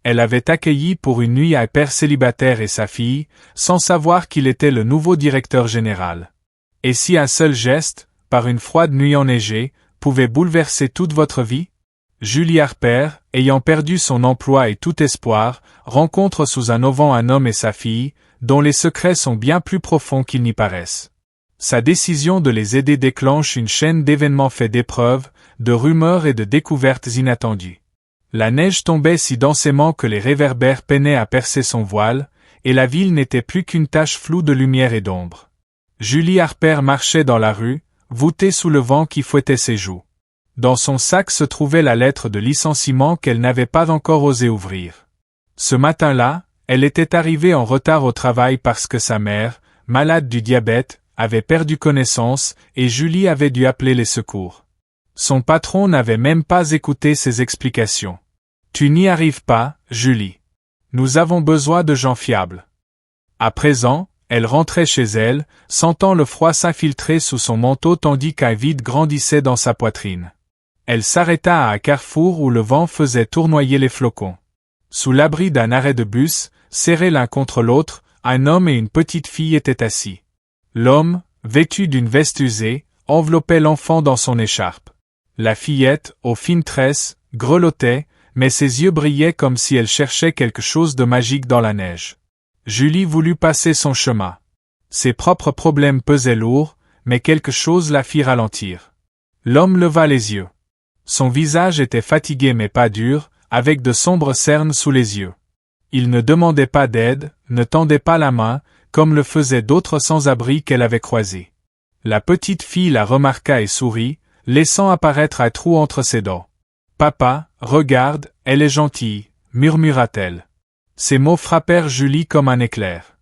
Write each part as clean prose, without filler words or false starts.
Elle avait accueilli pour une nuit un père célibataire et sa fille, sans savoir qu'il était le nouveau directeur général. Et si un seul geste, par une froide nuit enneigée, pouvait bouleverser toute votre vie? Julie Harper, ayant perdu son emploi et tout espoir, rencontre sous un auvent un homme et sa fille, dont les secrets sont bien plus profonds qu'ils n'y paraissent. Sa décision de les aider déclenche une chaîne d'événements faits d'épreuves, de rumeurs et de découvertes inattendues. La neige tombait si densément que les réverbères peinaient à percer son voile, et la ville n'était plus qu'une tache floue de lumière et d'ombre. Julie Harper marchait dans la rue, voûtée sous le vent qui fouettait ses joues. Dans son sac se trouvait la lettre de licenciement qu'elle n'avait pas encore osé ouvrir. Ce matin-là, elle était arrivée en retard au travail parce que sa mère, malade du diabète, avait perdu connaissance et Julie avait dû appeler les secours. Son patron n'avait même pas écouté ses explications. « Tu n'y arrives pas, Julie. Nous avons besoin de gens fiables. » À présent, elle rentrait chez elle, sentant le froid s'infiltrer sous son manteau tandis qu'un vide grandissait dans sa poitrine. Elle s'arrêta à un carrefour où le vent faisait tournoyer les flocons. Sous l'abri d'un arrêt de bus, serrés l'un contre l'autre, un homme et une petite fille étaient assis. L'homme, vêtu d'une veste usée, enveloppait l'enfant dans son écharpe. La fillette, aux fines tresses, grelottait, mais ses yeux brillaient comme si elle cherchait quelque chose de magique dans la neige. Julie voulut passer son chemin. Ses propres problèmes pesaient lourd, mais quelque chose la fit ralentir. L'homme leva les yeux. Son visage était fatigué mais pas dur, avec de sombres cernes sous les yeux. Il ne demandait pas d'aide, ne tendait pas la main, comme le faisaient d'autres sans-abri qu'elle avait croisés. La petite fille la remarqua et sourit, laissant apparaître un trou entre ses dents. « Papa, regarde, elle est gentille », murmura-t-elle. Ces mots frappèrent Julie comme un éclair.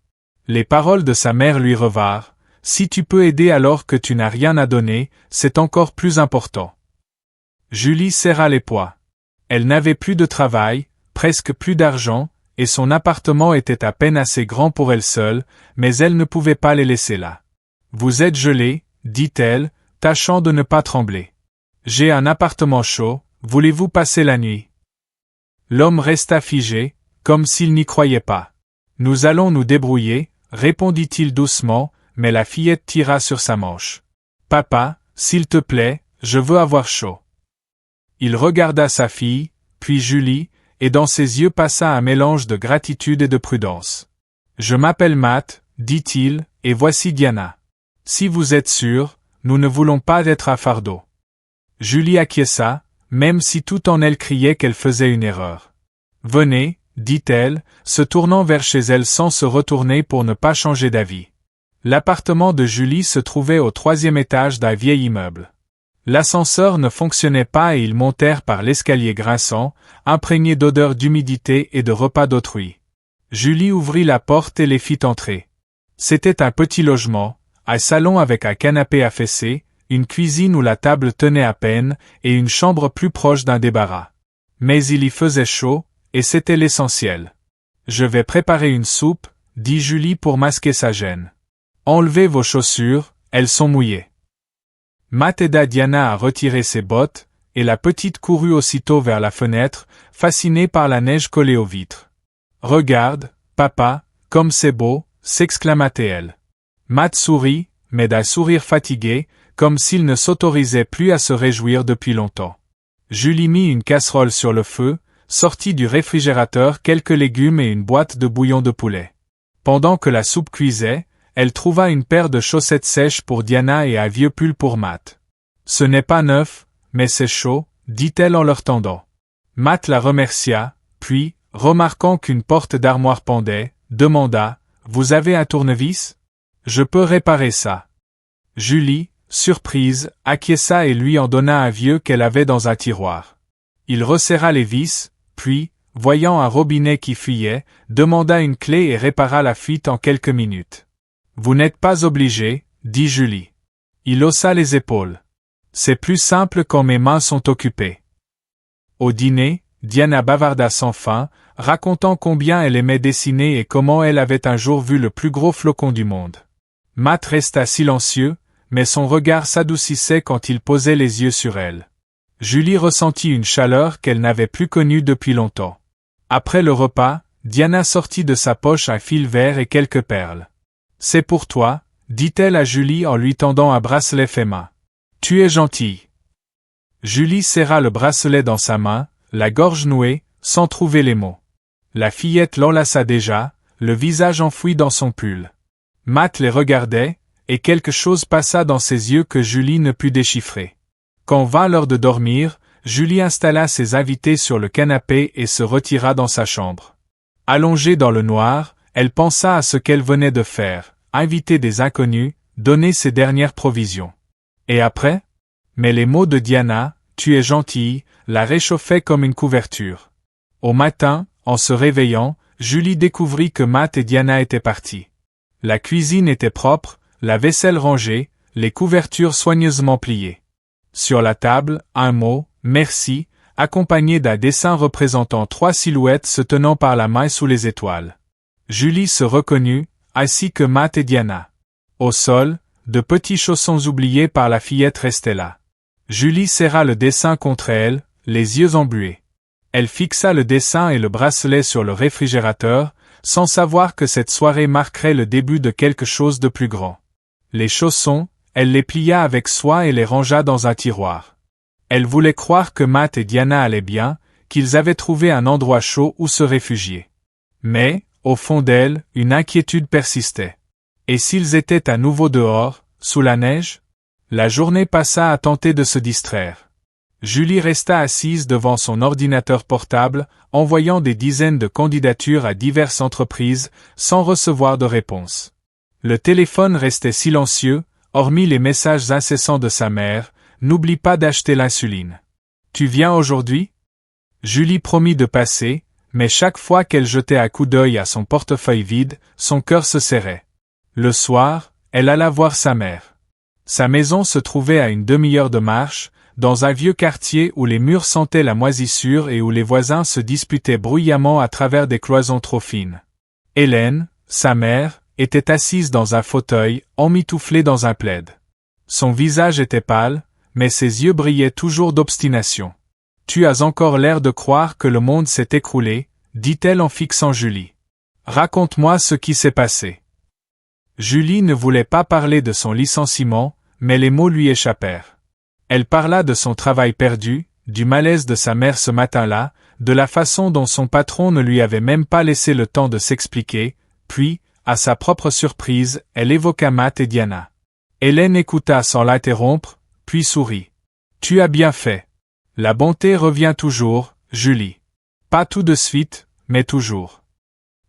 Les paroles de sa mère lui revinrent. « Si tu peux aider alors que tu n'as rien à donner, c'est encore plus important. » Julie serra les poings. Elle n'avait plus de travail, presque plus d'argent, et son appartement était à peine assez grand pour elle seule, mais elle ne pouvait pas les laisser là. « Vous êtes gelé, dit-elle, tâchant de ne pas trembler. J'ai un appartement chaud, voulez-vous passer la nuit? » L'homme resta figé, comme s'il n'y croyait pas. « Nous allons nous débrouiller, répondit-il doucement, mais la fillette tira sur sa manche. « Papa, s'il te plaît, je veux avoir chaud. » Il regarda sa fille, puis Julie, et dans ses yeux passa un mélange de gratitude et de prudence. « Je m'appelle Matt, dit-il, et voici Diana. Si vous êtes sûr, nous ne voulons pas être un fardeau. » Julie acquiesça, même si tout en elle criait qu'elle faisait une erreur. « Venez, dit-elle, se tournant vers chez elle sans se retourner pour ne pas changer d'avis. L'appartement de Julie se trouvait au 3e étage d'un vieil immeuble. L'ascenseur ne fonctionnait pas et ils montèrent par l'escalier grinçant, imprégné d'odeurs d'humidité et de repas d'autrui. Julie ouvrit la porte et les fit entrer. C'était un petit logement, un salon avec un canapé affaissé, une cuisine où la table tenait à peine, et une chambre plus proche d'un débarras. Mais il y faisait chaud, et c'était l'essentiel. « Je vais préparer une soupe, dit Julie pour masquer sa gêne. Enlevez vos chaussures, elles sont mouillées. » Matt aida Diana à retirer ses bottes, et la petite courut aussitôt vers la fenêtre, fascinée par la neige collée aux vitres. « Regarde, papa, comme c'est beau !» s'exclama-t-elle. Matt sourit, mais d'un sourire fatigué, comme s'il ne s'autorisait plus à se réjouir depuis longtemps. Julie mit une casserole sur le feu, sortit du réfrigérateur quelques légumes et une boîte de bouillon de poulet. Pendant que la soupe cuisait, elle trouva une paire de chaussettes sèches pour Diana et un vieux pull pour Matt. « Ce n'est pas neuf, mais c'est chaud, » dit-elle en leur tendant. Matt la remercia, puis, remarquant qu'une porte d'armoire pendait, demanda « Vous avez un tournevis? Je peux réparer ça. » Julie, surprise, acquiesça et lui en donna un vieux qu'elle avait dans un tiroir. Il resserra les vis, puis, voyant un robinet qui fuyait, demanda une clé et répara la fuite en quelques minutes. « Vous n'êtes pas obligé, » dit Julie. Il haussa les épaules. « C'est plus simple quand mes mains sont occupées. » Au dîner, Diana bavarda sans fin, racontant combien elle aimait dessiner et comment elle avait un jour vu le plus gros flocon du monde. Matt resta silencieux, mais son regard s'adoucissait quand il posait les yeux sur elle. Julie ressentit une chaleur qu'elle n'avait plus connue depuis longtemps. Après le repas, Diana sortit de sa poche un fil vert et quelques perles. « C'est pour toi, dit-elle à Julie en lui tendant un bracelet fait main. « Tu es gentille. » Julie serra le bracelet dans sa main, la gorge nouée, sans trouver les mots. La fillette l'enlaça déjà, le visage enfoui dans son pull. Matt les regardait, et quelque chose passa dans ses yeux que Julie ne put déchiffrer. Quand vint l'heure de dormir, Julie installa ses invités sur le canapé et se retira dans sa chambre. Allongée dans le noir, elle pensa à ce qu'elle venait de faire, inviter des inconnus, donner ses dernières provisions. Et après? Mais les mots de Diana, « Tu es gentille », la réchauffaient comme une couverture. Au matin, en se réveillant, Julie découvrit que Matt et Diana étaient partis. La cuisine était propre, la vaisselle rangée, les couvertures soigneusement pliées. Sur la table, un mot, « Merci », accompagné d'un dessin représentant 3 silhouettes se tenant par la main sous les étoiles. Julie se reconnut, ainsi que Matt et Diana. Au sol, de petits chaussons oubliés par la fillette restaient là. Julie serra le dessin contre elle, les yeux embués. Elle fixa le dessin et le bracelet sur le réfrigérateur, sans savoir que cette soirée marquerait le début de quelque chose de plus grand. Les chaussons, elle les plia avec soin et les rangea dans un tiroir. Elle voulait croire que Matt et Diana allaient bien, qu'ils avaient trouvé un endroit chaud où se réfugier. Mais, au fond d'elle, une inquiétude persistait. Et s'ils étaient à nouveau dehors, sous la neige? La journée passa à tenter de se distraire. Julie resta assise devant son ordinateur portable, envoyant des dizaines de candidatures à diverses entreprises, sans recevoir de réponse. Le téléphone restait silencieux, hormis les messages incessants de sa mère, « N'oublie pas d'acheter l'insuline. »« Tu viens aujourd'hui ?» Julie promit de passer, mais chaque fois qu'elle jetait un coup d'œil à son portefeuille vide, son cœur se serrait. Le soir, elle alla voir sa mère. Sa maison se trouvait à une demi-heure de marche, dans un vieux quartier où les murs sentaient la moisissure et où les voisins se disputaient bruyamment à travers des cloisons trop fines. Hélène, sa mère, était assise dans un fauteuil, emmitouflée dans un plaid. Son visage était pâle, mais ses yeux brillaient toujours d'obstination. « Tu as encore l'air de croire que le monde s'est écroulé, » dit-elle en fixant Julie. « Raconte-moi ce qui s'est passé. » Julie ne voulait pas parler de son licenciement, mais les mots lui échappèrent. Elle parla de son travail perdu, du malaise de sa mère ce matin-là, de la façon dont son patron ne lui avait même pas laissé le temps de s'expliquer, puis, à sa propre surprise, elle évoqua Matt et Diana. Hélène écouta sans l'interrompre, puis sourit. « Tu as bien fait. La bonté revient toujours, Julie. Pas tout de suite, mais toujours. »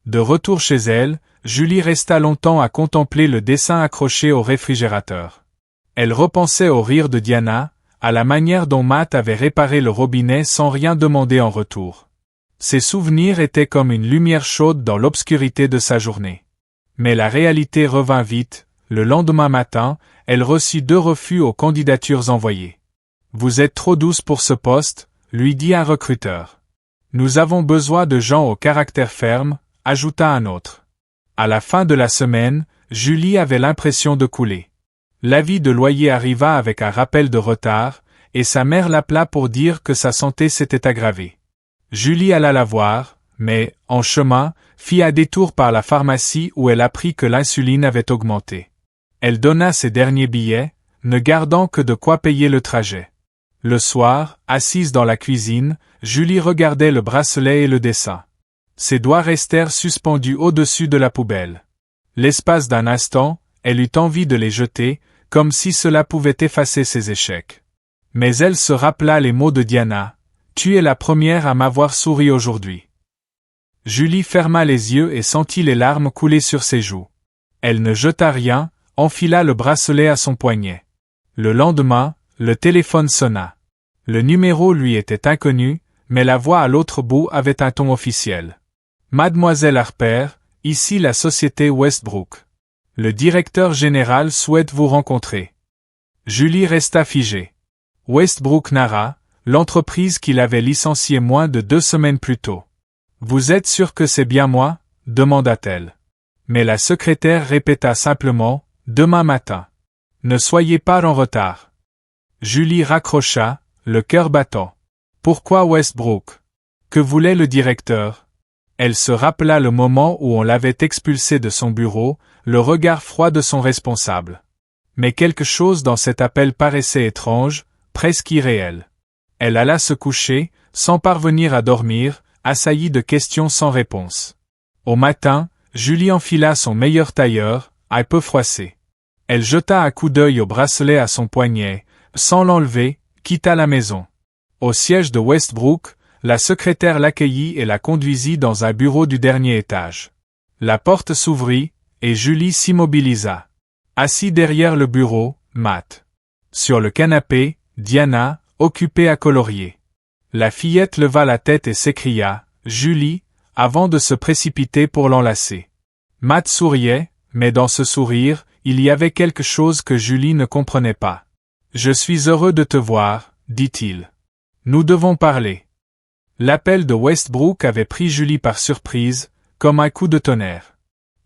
De retour chez elle, Julie resta longtemps à contempler le dessin accroché au réfrigérateur. Elle repensait au rire de Diana, à la manière dont Matt avait réparé le robinet sans rien demander en retour. Ses souvenirs étaient comme une lumière chaude dans l'obscurité de sa journée. Mais la réalité revint vite. Le lendemain matin, elle reçut 2 refus aux candidatures envoyées. « Vous êtes trop douce pour ce poste », lui dit un recruteur. « Nous avons besoin de gens au caractère ferme », ajouta un autre. À la fin de la semaine, Julie avait l'impression de couler. L'avis de loyer arriva avec un rappel de retard, et sa mère l'appela pour dire que sa santé s'était aggravée. Julie alla la voir, mais, en chemin, fit un détour par la pharmacie où elle apprit que l'insuline avait augmenté. Elle donna ses derniers billets, ne gardant que de quoi payer le trajet. Le soir, assise dans la cuisine, Julie regardait le bracelet et le dessin. Ses doigts restèrent suspendus au-dessus de la poubelle. L'espace d'un instant, elle eut envie de les jeter, comme si cela pouvait effacer ses échecs. Mais elle se rappela les mots de Diana. « Tu es la première à m'avoir souri aujourd'hui. » Julie ferma les yeux et sentit les larmes couler sur ses joues. Elle ne jeta rien, enfila le bracelet à son poignet. Le lendemain, le téléphone sonna. Le numéro lui était inconnu, mais la voix à l'autre bout avait un ton officiel. « Mademoiselle Harper, ici la société Westbrook. Le directeur général souhaite vous rencontrer. » Julie resta figée. Westbrook narra, l'entreprise qu'il avait licenciée moins de 2 semaines plus tôt. « Vous êtes sûr que c'est bien moi ?» demanda-t-elle. Mais la secrétaire répéta simplement, « Demain matin. Ne soyez pas en retard. » Julie raccrocha, le cœur battant. Pourquoi Westbrook? Que voulait le directeur? Elle se rappela le moment où on l'avait expulsé de son bureau, le regard froid de son responsable. Mais quelque chose dans cet appel paraissait étrange, presque irréel. Elle alla se coucher, sans parvenir à dormir, assaillie de questions sans réponse. Au matin, Julie enfila son meilleur tailleur, un peu froissé. Elle jeta un coup d'œil au bracelet à son poignet, sans l'enlever, quitta la maison. Au siège de Westbrook, la secrétaire l'accueillit et la conduisit dans un bureau du dernier étage. La porte s'ouvrit, et Julie s'immobilisa. Assis derrière le bureau, Matt. Sur le canapé, Diana, occupée à colorier. La fillette leva la tête et s'écria « Julie », avant de se précipiter pour l'enlacer. Matt souriait, mais dans ce sourire, il y avait quelque chose que Julie ne comprenait pas. « Je suis heureux de te voir », dit-il. « Nous devons parler. » L'appel de Westbrook avait pris Julie par surprise, comme un coup de tonnerre.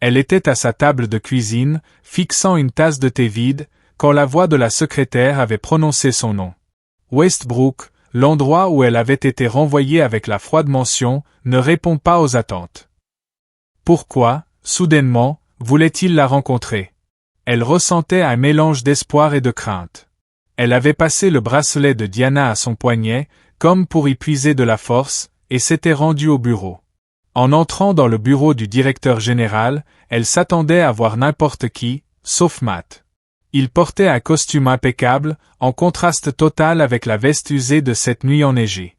Elle était à sa table de cuisine, fixant une tasse de thé vide, quand la voix de la secrétaire avait prononcé son nom. Westbrook, l'endroit où elle avait été renvoyée avec la froide mention, ne répond pas aux attentes. Pourquoi, soudainement, voulait-il la rencontrer? Elle ressentait un mélange d'espoir et de crainte. Elle avait passé le bracelet de Diana à son poignet, comme pour y puiser de la force, et s'était rendue au bureau. En entrant dans le bureau du directeur général, elle s'attendait à voir n'importe qui, sauf Matt. Il portait un costume impeccable, en contraste total avec la veste usée de cette nuit enneigée.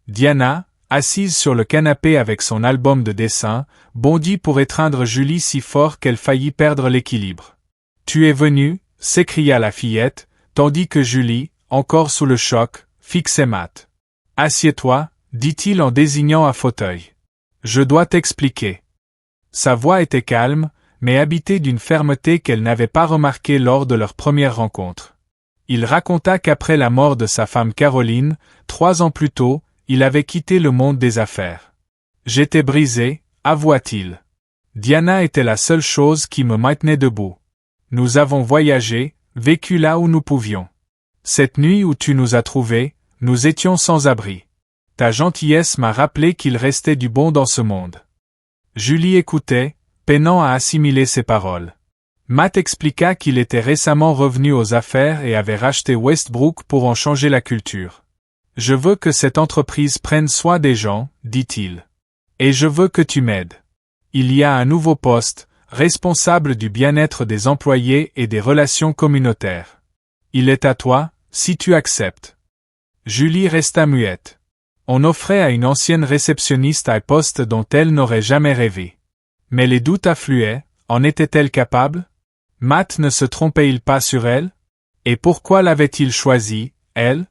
Diana, assise sur le canapé avec son album de dessin, bondit pour étreindre Julie si fort qu'elle faillit perdre l'équilibre. « Tu es venue » s'écria la fillette, tandis que Julie, encore sous le choc, fixait Matt. « Assieds-toi » dit-il en désignant un fauteuil. « Je dois t'expliquer. » Sa voix était calme, mais habitée d'une fermeté qu'elle n'avait pas remarquée lors de leur première rencontre. Il raconta qu'après la mort de sa femme Caroline, 3 ans plus tôt, il avait quitté le monde des affaires. « J'étais brisé » avoua-t-il. « Diana était la seule chose qui me maintenait debout. Nous avons voyagé, vécu là où nous pouvions. Cette nuit où tu nous as trouvés, nous étions sans abri. Ta gentillesse m'a rappelé qu'il restait du bon dans ce monde. » Julie écoutait, peinant à assimiler ses paroles. Matt expliqua qu'il était récemment revenu aux affaires et avait racheté Westbrook pour en changer la culture. « Je veux que cette entreprise prenne soin des gens, dit-il. Et je veux que tu m'aides. Il y a un nouveau poste, responsable du bien-être des employés et des relations communautaires. Il est à toi, si tu acceptes. » Julie resta muette. On offrait à une ancienne réceptionniste un poste dont elle n'aurait jamais rêvé. Mais les doutes affluaient, en était-elle capable? Matt ne se trompait-il pas sur elle? Et pourquoi l'avait-il choisie, elle?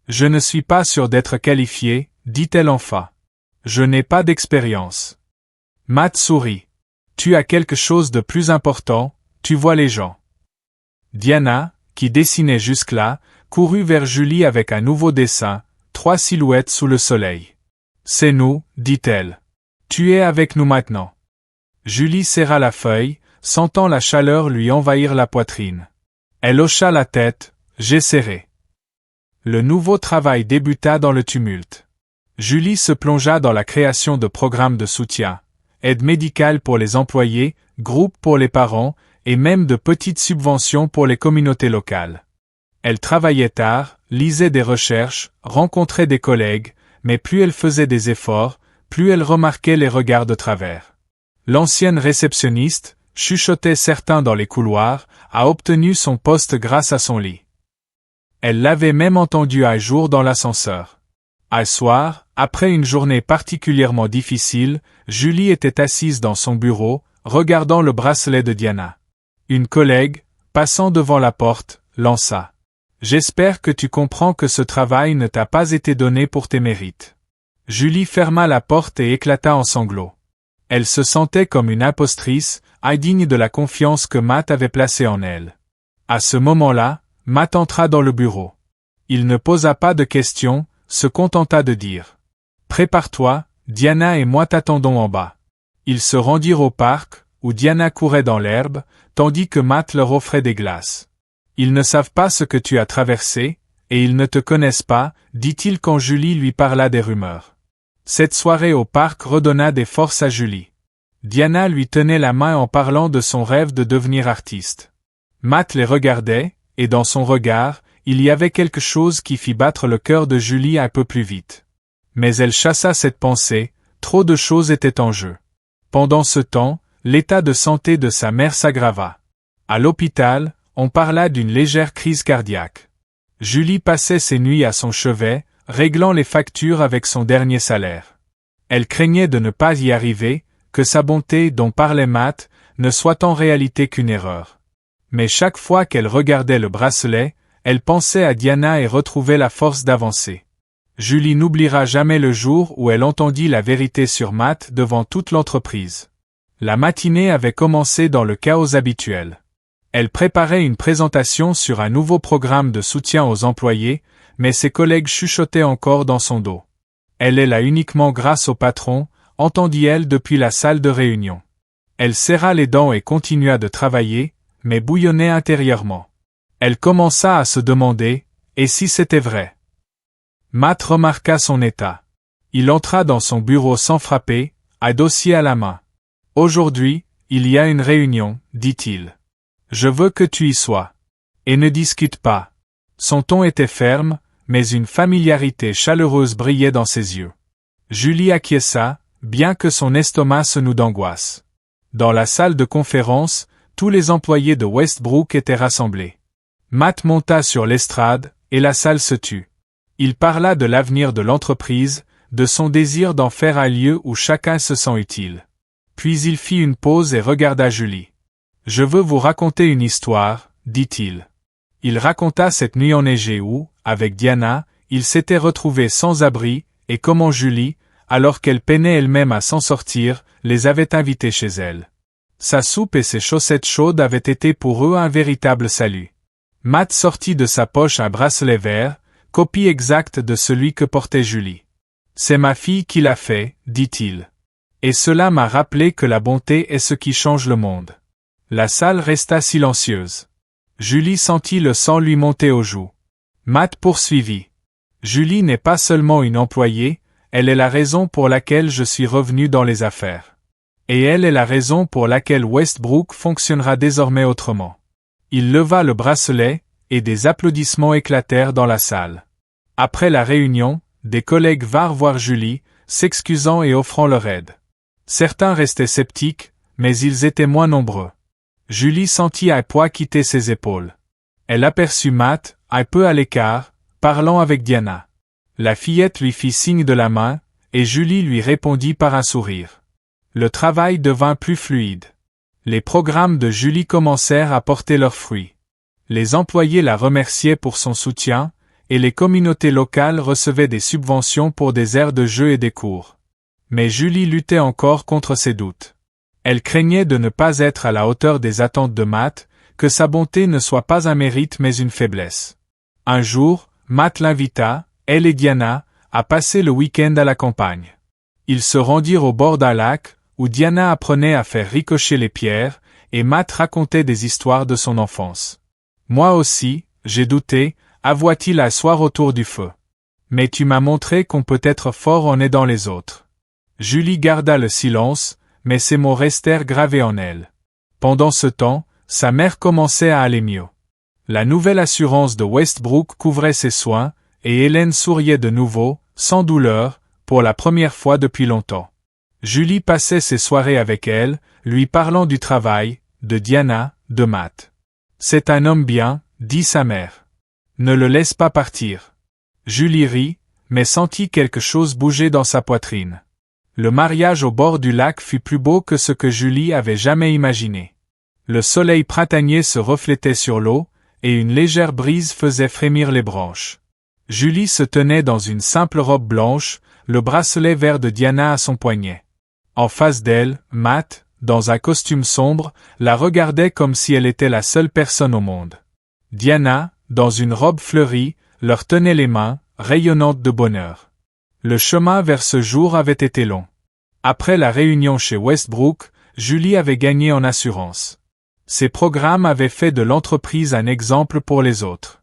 Je ne suis pas sûre d'être qualifiée, dit-elle enfin. Je n'ai pas d'expérience. Matt sourit. Tu as quelque chose de plus important, tu vois les gens. Diana, qui dessinait jusque-là, courut vers Julie avec un nouveau dessin, 3 silhouettes sous le soleil. C'est nous, dit-elle. Tu es avec nous maintenant. Julie serra la feuille, sentant la chaleur lui envahir la poitrine. Elle hocha la tête, j'ai serré. Le nouveau travail débuta dans le tumulte. Julie se plongea dans la création de programmes de soutien, aide médicale pour les employés, groupes pour les parents, et même de petites subventions pour les communautés locales. Elle travaillait tard, lisait des recherches, rencontrait des collègues, mais plus elle faisait des efforts, plus elle remarquait les regards de travers. L'ancienne réceptionniste, chuchotait certains dans les couloirs, a obtenu son poste grâce à son lit. Elle l'avait même entendu un jour dans l'ascenseur. Un soir, après une journée particulièrement difficile, Julie était assise dans son bureau, regardant le bracelet de Diana. Une collègue, passant devant la porte, lança. « J'espère que tu comprends que ce travail ne t'a pas été donné pour tes mérites. » Julie ferma la porte et éclata en sanglots. Elle se sentait comme une impostrice, indigne de la confiance que Matt avait placée en elle. À ce moment-là, Matt entra dans le bureau. Il ne posa pas de questions, se contenta de dire « Prépare-toi, Diana et moi t'attendons en bas. » Ils se rendirent au parc, où Diana courait dans l'herbe, tandis que Matt leur offrait des glaces. « Ils ne savent pas ce que tu as traversé, et ils ne te connaissent pas, dit-il quand Julie lui parla des rumeurs. Cette soirée au parc redonna des forces à Julie. Diana lui tenait la main en parlant de son rêve de devenir artiste. Matt les regardait, et dans son regard, il y avait quelque chose qui fit battre le cœur de Julie un peu plus vite. Mais elle chassa cette pensée, trop de choses étaient en jeu. Pendant ce temps, l'état de santé de sa mère s'aggrava. À l'hôpital, on parla d'une légère crise cardiaque. Julie passait ses nuits à son chevet, réglant les factures avec son dernier salaire. Elle craignait de ne pas y arriver, que sa bonté dont parlait Matt ne soit en réalité qu'une erreur. Mais chaque fois qu'elle regardait le bracelet, elle pensait à Diana et retrouvait la force d'avancer. Julie n'oubliera jamais le jour où elle entendit la vérité sur Matt devant toute l'entreprise. La matinée avait commencé dans le chaos habituel. Elle préparait une présentation sur un nouveau programme de soutien aux employés, mais ses collègues chuchotaient encore dans son dos. Elle est là uniquement grâce au patron, entendit-elle depuis la salle de réunion. Elle serra les dents et continua de travailler, mais bouillonnait intérieurement. Elle commença à se demander, et si c'était vrai? Matt remarqua son état. Il entra dans son bureau sans frapper, un dossier à la main. « Aujourd'hui, il y a une réunion, dit-il. Je veux que tu y sois. Et ne discute pas. » Son ton était ferme, mais une familiarité chaleureuse brillait dans ses yeux. Julie acquiesça, bien que son estomac se noue d'angoisse. Dans la salle de conférence, tous les employés de Westbrook étaient rassemblés. Matt monta sur l'estrade, et la salle se tut. Il parla de l'avenir de l'entreprise, de son désir d'en faire un lieu où chacun se sent utile. Puis il fit une pause et regarda Julie. « Je veux vous raconter une histoire, dit-il. » Il raconta cette nuit enneigée où, avec Diana, il s'était retrouvé sans abri, et comment Julie, alors qu'elle peinait elle-même à s'en sortir, les avait invités chez elle. Sa soupe et ses chaussettes chaudes avaient été pour eux un véritable salut. Matt sortit de sa poche un bracelet vert, copie exacte de celui que portait Julie. « C'est ma fille qui l'a fait, dit-il. Et cela m'a rappelé que la bonté est ce qui change le monde. » La salle resta silencieuse. Julie sentit le sang lui monter aux joues. Matt poursuivit. « Julie n'est pas seulement une employée, elle est la raison pour laquelle je suis revenu dans les affaires. Et elle est la raison pour laquelle Westbrook fonctionnera désormais autrement. » Il leva le bracelet, et des applaudissements éclatèrent dans la salle. Après la réunion, des collègues vinrent voir Julie, s'excusant et offrant leur aide. Certains restaient sceptiques, mais ils étaient moins nombreux. Julie sentit un poids quitter ses épaules. Elle aperçut Matt, un peu à l'écart, parlant avec Diana. La fillette lui fit signe de la main, et Julie lui répondit par un sourire. Le travail devint plus fluide. Les programmes de Julie commencèrent à porter leurs fruits. Les employés la remerciaient pour son soutien, et les communautés locales recevaient des subventions pour des aires de jeu et des cours. Mais Julie luttait encore contre ses doutes. Elle craignait de ne pas être à la hauteur des attentes de Matt, que sa bonté ne soit pas un mérite mais une faiblesse. Un jour, Matt l'invita, elle et Diana, à passer le week-end à la campagne. Ils se rendirent au bord d'un lac, où Diana apprenait à faire ricocher les pierres, et Matt racontait des histoires de son enfance. « Moi aussi, j'ai douté, avoua-t-il un soir autour du feu. Mais tu m'as montré qu'on peut être fort en aidant les autres. » Julie garda le silence, mais ces mots restèrent gravés en elle. Pendant ce temps, sa mère commençait à aller mieux. La nouvelle assurance de Westbrook couvrait ses soins, et Hélène souriait de nouveau, sans douleur, pour la première fois depuis longtemps. Julie passait ses soirées avec elle, lui parlant du travail, de Diana, de Matt. « C'est un homme bien, » dit sa mère. « Ne le laisse pas partir. » Julie rit, mais sentit quelque chose bouger dans sa poitrine. Le mariage au bord du lac fut plus beau que ce que Julie avait jamais imaginé. Le soleil printanier se reflétait sur l'eau, et une légère brise faisait frémir les branches. Julie se tenait dans une simple robe blanche, le bracelet vert de Diana à son poignet. En face d'elle, Matt, dans un costume sombre, la regardait comme si elle était la seule personne au monde. Diana, dans une robe fleurie, leur tenait les mains, rayonnantes de bonheur. Le chemin vers ce jour avait été long. Après la réunion chez Westbrook, Julie avait gagné en assurance. Ses programmes avaient fait de l'entreprise un exemple pour les autres.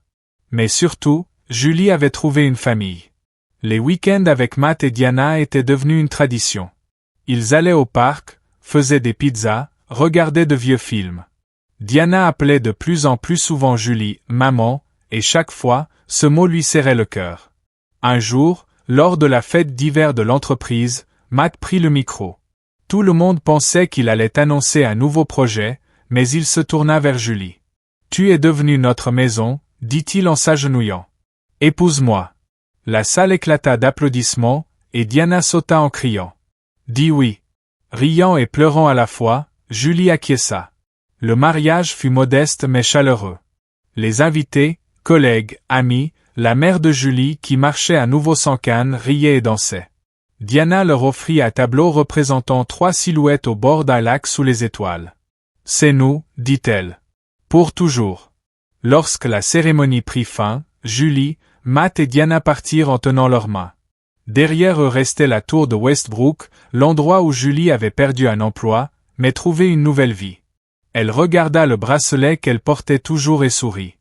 Mais surtout, Julie avait trouvé une famille. Les week-ends avec Matt et Diana étaient devenus une tradition. Ils allaient au parc, faisaient des pizzas, regardaient de vieux films. Diana appelait de plus en plus souvent Julie « maman », et chaque fois, ce mot lui serrait le cœur. Un jour, lors de la fête d'hiver de l'entreprise, Matt prit le micro. Tout le monde pensait qu'il allait annoncer un nouveau projet, mais il se tourna vers Julie. « Tu es devenue notre maison », dit-il en s'agenouillant. « Épouse-moi. » La salle éclata d'applaudissements, et Diana sauta en criant. « Dis oui. » Riant et pleurant à la fois, Julie acquiesça. Le mariage fut modeste mais chaleureux. Les invités, collègues, amis, la mère de Julie qui marchait à nouveau sans canne riaient et dansaient. Diana leur offrit un tableau représentant 3 silhouettes au bord d'un lac sous les étoiles. « C'est nous, dit-elle. Pour toujours. » Lorsque la cérémonie prit fin, Julie, Matt et Diana partirent en tenant leurs mains. Derrière eux restait la tour de Westbrook, l'endroit où Julie avait perdu un emploi, mais trouvé une nouvelle vie. Elle regarda le bracelet qu'elle portait toujours et sourit.